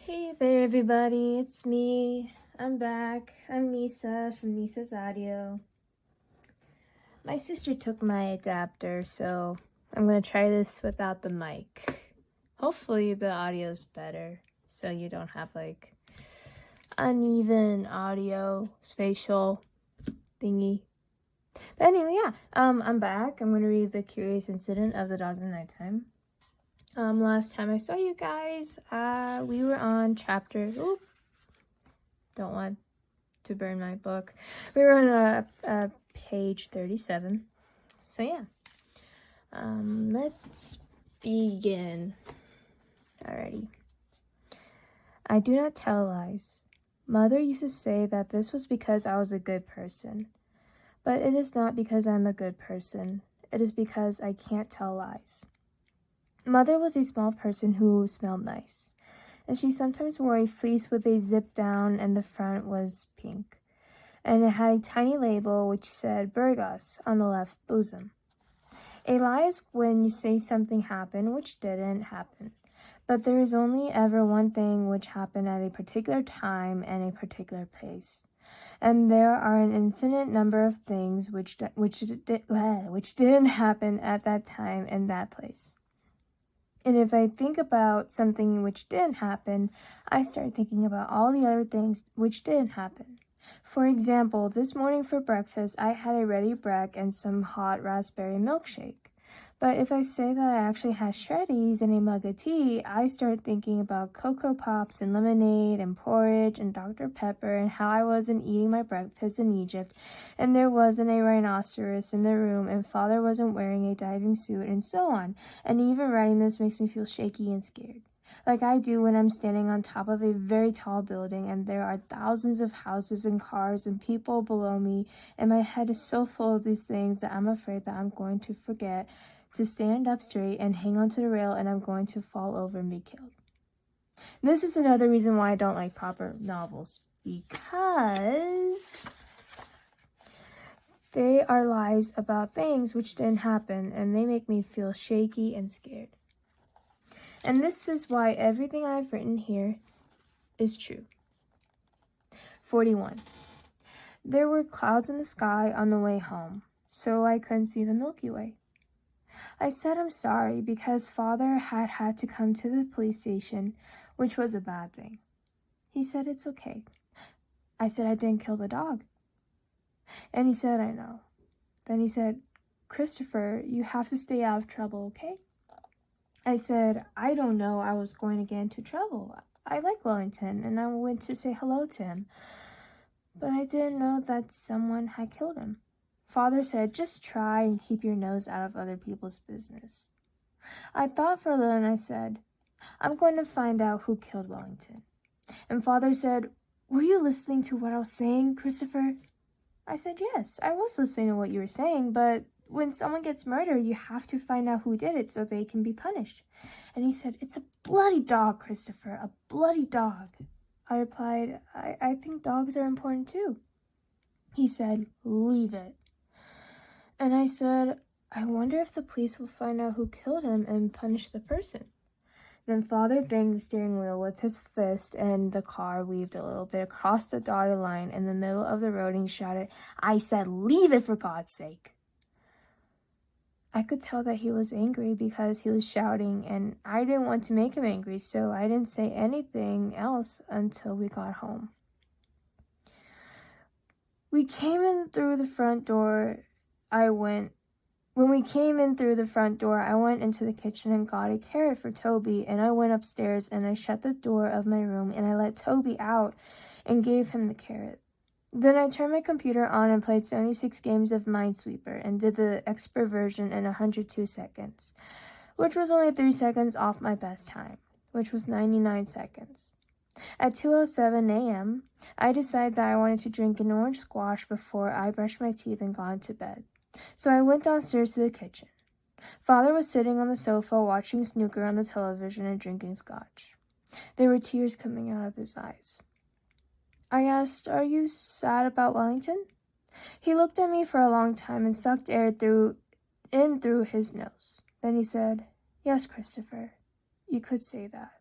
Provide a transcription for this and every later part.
Hey there, everybody. It's me. I'm back. I'm Nisah from Nisah's Audio. My sister took my adapter, so I'm going to try this without the mic. Hopefully the audio's better, so you don't have uneven audio, spatial thingy. But anyway, I'm back. I'm going to read The Curious Incident of the Dog in the Nighttime. Last time I saw you guys, we were on chapter, don't want to burn my book. We were on page 37. So yeah, let's begin. Alrighty. I do not tell lies. Mother used to say that this was because I was a good person. But it is not because I'm a good person. It is because I can't tell lies. Mother was a small person who smelled nice, and she sometimes wore a fleece with a zip down and the front was pink, and it had a tiny label which said Burgos on the left bosom. A lie is when you say something happened which didn't happen, but there is only ever one thing which happened at a particular time and a particular place, and there are an infinite number of things which didn't happen at that time and that place. And if I think about something which didn't happen, I start thinking about all the other things which didn't happen. For example, this morning for breakfast, I had a ready bread and some hot raspberry milkshake. But if I say that I actually had shreddies and a mug of tea, I start thinking about Cocoa Pops and lemonade and porridge and Dr. Pepper and how I wasn't eating my breakfast in Egypt and there wasn't a rhinoceros in the room and Father wasn't wearing a diving suit and so on. And even writing this makes me feel shaky and scared, like I do when I'm standing on top of a very tall building and there are thousands of houses and cars and people below me, and my head is so full of these things that I'm afraid that I'm going to forget to stand up straight and hang onto the rail and I'm going to fall over and be killed. This is another reason why I don't like proper novels, because they are lies about things which didn't happen and they make me feel shaky and scared. And this is why everything I've written here is true. 41. There were clouds in the sky on the way home, so I couldn't see the Milky Way. I said I'm sorry because Father had to come to the police station, which was a bad thing. He said it's okay. I said I didn't kill the dog. And he said, I know. Then he said, Christopher, you have to stay out of trouble, okay? I said, I don't know I was going to get into trouble. I like Wellington, and I went to say hello to him. But I didn't know that someone had killed him. Father said, just try and keep your nose out of other people's business. I thought for a little and I said, I'm going to find out who killed Wellington. And Father said, were you listening to what I was saying, Christopher? I said, yes, I was listening to what you were saying, but when someone gets murdered, you have to find out who did it so they can be punished. And he said, it's a bloody dog, Christopher, a bloody dog. I replied, I think dogs are important too. He said, leave it. And I said, I wonder if the police will find out who killed him and punish the person. Then Father banged the steering wheel with his fist and the car weaved a little bit across the dotted line in the middle of the road and he shouted, I said, leave it for God's sake. I could tell that he was angry because he was shouting and I didn't want to make him angry, so I didn't say anything else until we got home. We came in through the front door. When we came in through the front door, I went into the kitchen and got a carrot for Toby, and I went upstairs and I shut the door of my room and I let Toby out and gave him the carrot. Then I turned my computer on and played 76 games of Minesweeper and did the expert version in 102 seconds, which was only 3 seconds off my best time, which was 99 seconds. At 2:07 a.m., I decided that I wanted to drink an orange squash before I brushed my teeth and got into bed. So I went downstairs to the kitchen. Father was sitting on the sofa watching snooker on the television and drinking scotch. There were tears coming out of his eyes. I asked, are you sad about Wellington? He looked at me for a long time and sucked air through his nose. Then he said, yes, Christopher, you could say that.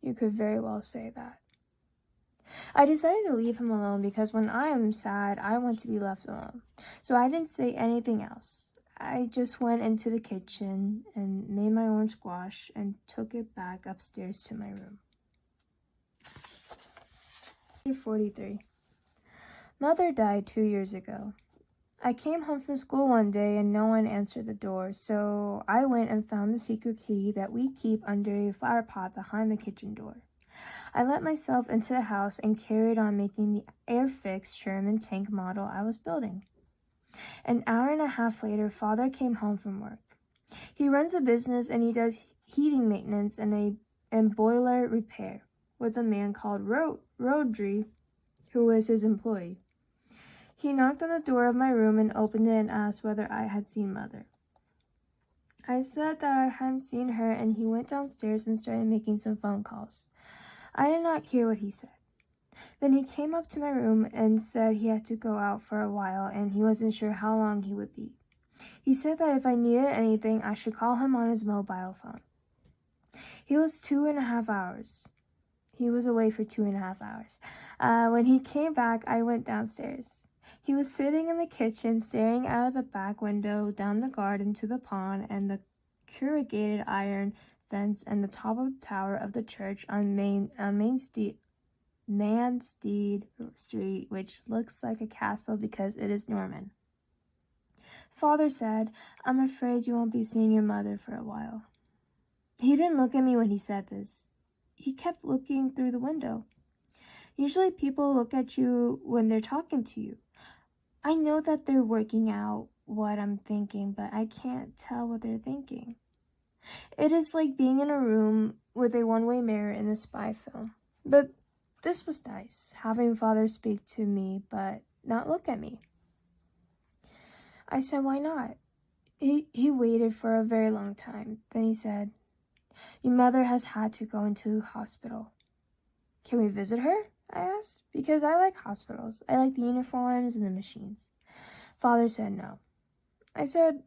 You could very well say that. I decided to leave him alone because when I am sad, I want to be left alone. So I didn't say anything else. I just went into the kitchen and made my orange squash and took it back upstairs to my room. 43. Mother died 2 years ago. I came home from school one day and no one answered the door, so I went and found the secret key that we keep under a flower pot behind the kitchen door. I let myself into the house and carried on making the air-fixed Sherman tank model I was building. An hour and a half later, Father came home from work. He runs a business and he does heating maintenance and boiler repair with a man called Rodri, who was his employee. He knocked on the door of my room and opened it and asked whether I had seen Mother. I said that I hadn't seen her, and he went downstairs and started making some phone calls. I did not hear what he said. Then he came up to my room and said he had to go out for a while and he wasn't sure how long he would be. He said that if I needed anything, I should call him on his mobile phone. He was 2.5 hours. He was away for 2.5 hours. When he came back, I went downstairs. He was sitting in the kitchen, staring out of the back window, down the garden to the pond and the corrugated iron fence and the top of the tower of the church on Manstead Street, which looks like a castle because it is Norman. Father said, "I'm afraid you won't be seeing your mother for a while." He didn't look at me when he said this. He kept looking through the window. Usually people look at you when they're talking to you. I know that they're working out what I'm thinking, but I can't tell what they're thinking. It is like being in a room with a one-way mirror in a spy film. But this was nice, having Father speak to me, but not look at me. I said, "Why not?" He waited for a very long time. Then he said, "Your mother has had to go into hospital." "Can we visit her?" I asked, because I like hospitals. I like the uniforms and the machines. Father said no. I said,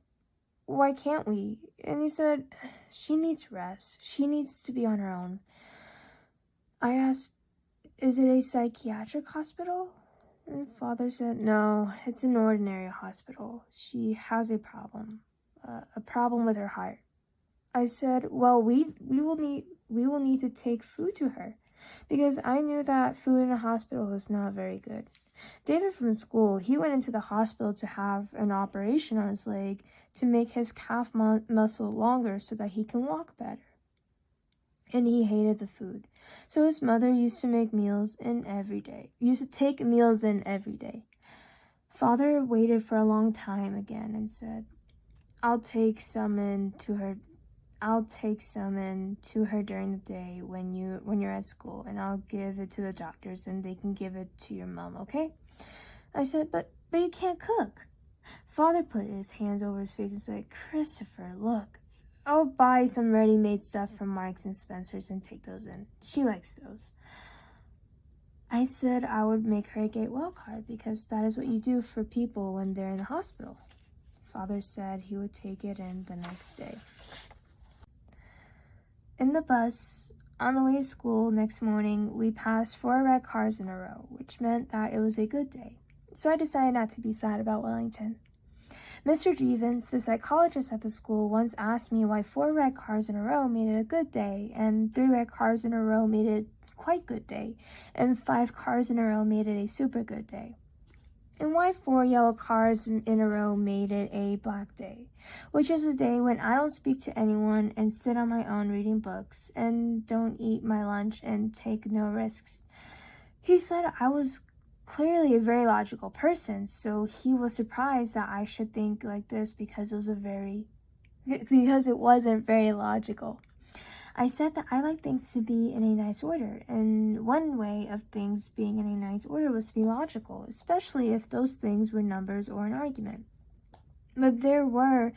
"Why can't we?" And he said, "She needs rest. She needs to be on her own." I asked, "Is it a psychiatric hospital?" And Father said, "No, it's an ordinary hospital. She has a problem with her heart." I said, "Well, we will need to take food to her," because I knew that food in a hospital was not very good. David from school, he went into the hospital to have an operation on his leg to make his calf muscle longer so that he can walk better. And he hated the food. So his mother used to take meals in every day. Father waited for a long time again and said, I'll take some in to her during the day when you're at school, and I'll give it to the doctors and they can give it to your mom, okay?" I said, but you can't cook." Father put his hands over his face and said, "Christopher, look, I'll buy some ready-made stuff from Marks and Spencer's and take those in. She likes those." I said I would make her a get well card because that is what you do for people when they're in the hospital. Father said he would take it in the next day. In the bus, on the way to school next morning, we passed 4 red cars in a row, which meant that it was a good day. So I decided not to be sad about Wellington. Mr. Jevons, the psychologist at the school, once asked me why 4 red cars in a row made it a good day, and 3 red cars in a row made it quite good day, and 5 cars in a row made it a super good day. And why 4 yellow cars in a row made it a black day, which is a day when I don't speak to anyone and sit on my own reading books and don't eat my lunch and take no risks. He said I was clearly a very logical person, so he was surprised that I should think like this because it wasn't very logical. I said that I like things to be in a nice order, and one way of things being in a nice order was to be logical, especially if those things were numbers or an argument. But there were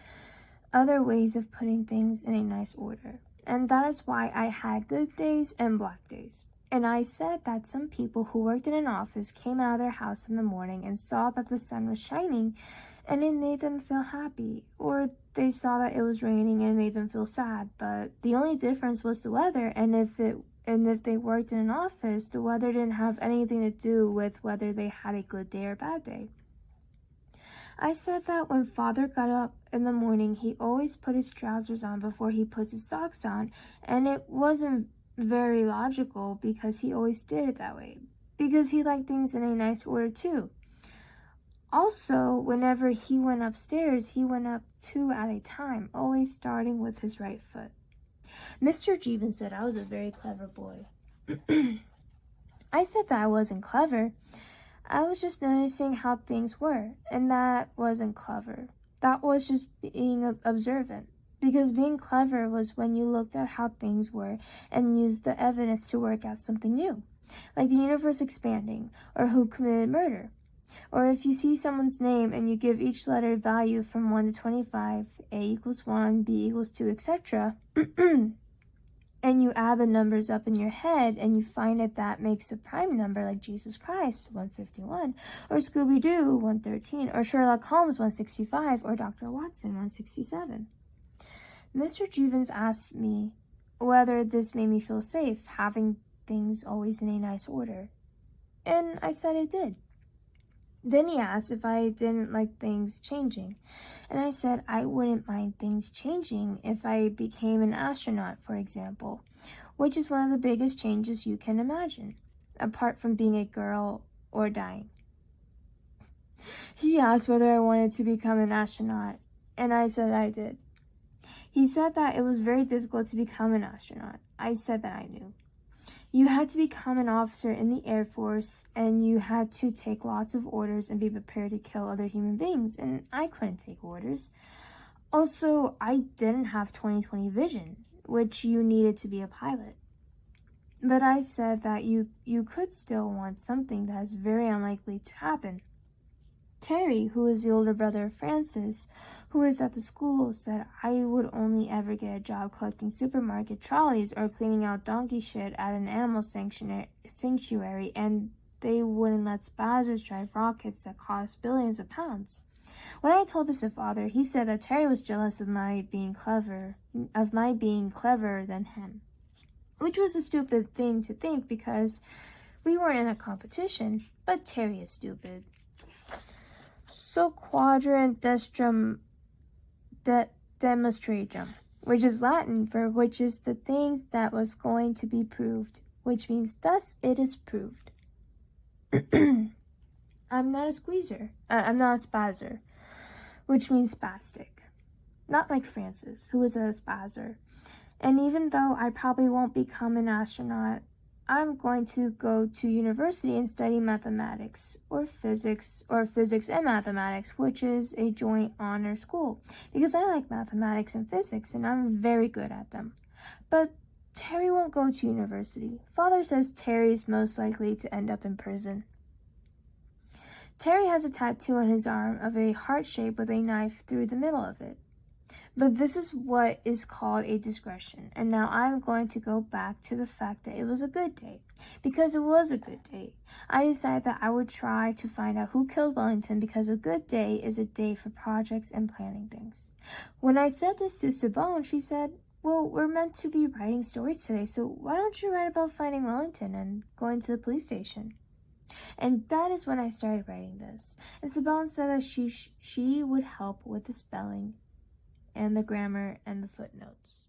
other ways of putting things in a nice order, and that is why I had good days and black days. And I said that some people who worked in an office came out of their house in the morning and saw that the sun was shining, and it made them feel happy, or they saw that it was raining and it made them feel sad, but the only difference was the weather, and if it And if they worked in an office, the weather didn't have anything to do with whether they had a good day or bad day. I said that when Father got up in the morning, he always put his trousers on before he puts his socks on, and it wasn't very logical because he always did it that way, because he liked things in a nice order too. Also, whenever he went upstairs, he went up 2 at a time, always starting with his right foot. Mr. Jeevan said I was a very clever boy. I said that I wasn't clever. I was just noticing how things were, and that wasn't clever. That was just being observant. Because being clever was when you looked at how things were and used the evidence to work out something new, like the universe expanding, or who committed murder. Or if you see someone's name and you give each letter value from 1 to 25, A equals 1, B equals 2, etc., and you add the numbers up in your head and you find that makes a prime number, like Jesus Christ, 151, or Scooby-Doo, 113, or Sherlock Holmes, 165, or Dr. Watson, 167. Mr. Jevons asked me whether this made me feel safe, having things always in a nice order. And I said it did. Then he asked if I didn't like things changing, and I said I wouldn't mind things changing if I became an astronaut, for example, which is one of the biggest changes you can imagine, apart from being a girl or dying. He asked whether I wanted to become an astronaut, and I said I did. He said that it was very difficult to become an astronaut. I said that I knew. You had to become an officer in the Air Force, and you had to take lots of orders and be prepared to kill other human beings, and I couldn't take orders. Also, I didn't have 20/20 vision, which you needed to be a pilot. But I said that you could still want something that is very unlikely to happen. Terry, who is the older brother of Francis, who is at the school, said I would only ever get a job collecting supermarket trolleys or cleaning out donkey shit at an animal sanctuary, and they wouldn't let spazzers drive rockets that cost billions of pounds. When I told this to Father, he said that Terry was jealous of my being cleverer than him, which was a stupid thing to think because we weren't in a competition, but Terry is stupid. So quadrant demonstratrum, which is Latin for which is the things that was going to be proved, which means thus it is proved. I'm not a spazzer, which means spastic. Not like Francis, who is a spazzer. And even though I probably won't become an astronaut, I'm going to go to university and study mathematics or physics and mathematics, which is a joint honor school, because I like mathematics and physics and I'm very good at them. But Terry won't go to university. Father says Terry's most likely to end up in prison. Terry has a tattoo on his arm of a heart shape with a knife through the middle of it. But this is what is called a digression, and now I'm going to go back to the fact that it was a good day. Because it was a good day, I decided that I would try to find out who killed Wellington, because a good day is a day for projects and planning things. When I said this to Sabone, she said, well, we're meant to be writing stories today, so why don't you write about finding Wellington and going to the police station? And that is when I started writing this. And Sabone said that she would help with the spelling and the grammar and the footnotes.